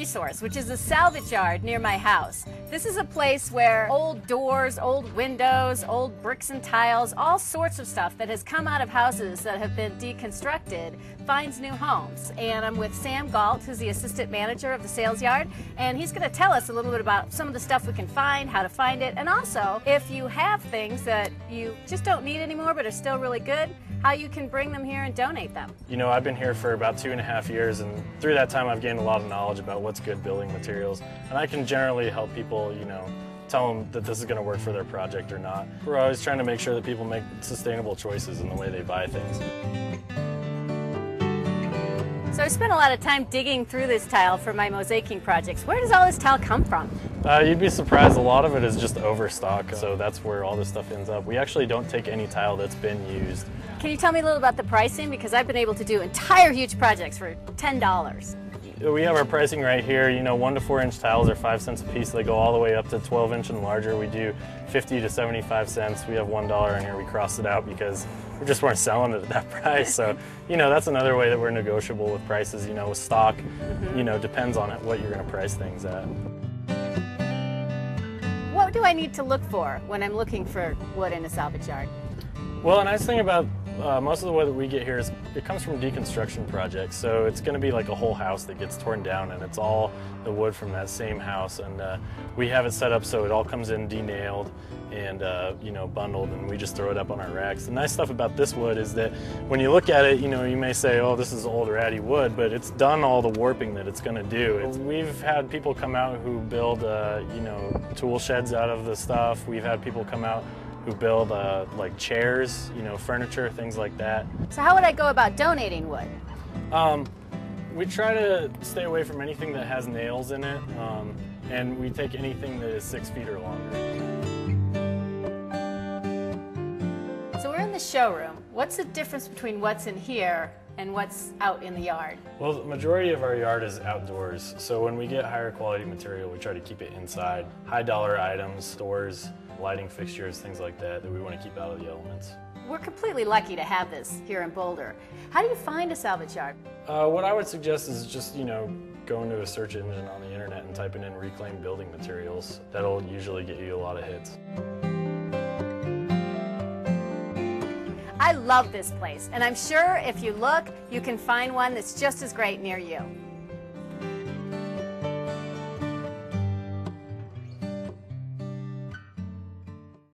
resource, which is a salvage yard near my house. This is a place where old doors, old windows, old bricks and tiles, all sorts of stuff that has come out of houses that have been deconstructed finds new homes. And I'm with Sam Galt, who's the assistant manager of the sales yard, and he's going to tell us a little bit about some of the stuff we can find, how to find it, and also if you have things that you just don't need anymore but are still really good, how you can bring them here and donate them. You know, I've been here for about 2.5 years, and through that time I've gained a lot of knowledge about what's good building materials, and I can generally help people, you know, tell them that this is going to work for their project or not. We're always trying to make sure that people make sustainable choices in the way they buy things. So I spent a lot of time digging through this tile for my mosaicing projects. Where does all this tile come from? You'd be surprised, a lot of it is just overstock, so that's where all this stuff ends up. We actually don't take any tile that's been used. Can you tell me a little about the pricing? Because I've been able to do entire huge projects for $10. We have our pricing right here. You know, 1 to 4 inch tiles are 5 cents a piece. They go all the way up to 12 inch and larger. We do 50 to 75 cents. We have $1 in here. We crossed it out because we just weren't selling it at that price. So, you know, that's another way that we're negotiable with prices. You know, with stock, you know, depends on what you're going to price things at. What do I need to look for when I'm looking for wood in a salvage yard? Well, a nice thing about most of the wood that we get here is it comes from deconstruction projects, so it's going to be like a whole house that gets torn down, and it's all the wood from that same house, and we have it set up so it all comes in denailed and you know, bundled, and we just throw it up on our racks. The nice stuff about this wood is that when you look at it, you know, you may say, oh, this is old ratty wood, but it's done all the warping that it's going to do. We've had people come out who build you know, tool sheds out of the stuff. We've had people come out who build like chairs, you know, furniture, things like that. So how would I go about donating wood? We try to stay away from anything that has nails in it, and we take anything that is 6 feet or longer. So we're in the showroom. What's the difference between what's in here and what's out in the yard? Well, the majority of our yard is outdoors, so when we get higher quality material, we try to keep it inside. High dollar items, doors, lighting fixtures, things like that we want to keep out of the elements. We're completely lucky to have this here in Boulder. How do you find a salvage yard? What I would suggest is just, you know, go into a search engine on the internet and typing in reclaimed building materials. That'll usually get you a lot of hits. I love this place, and I'm sure if you look, you can find one that's just as great near you.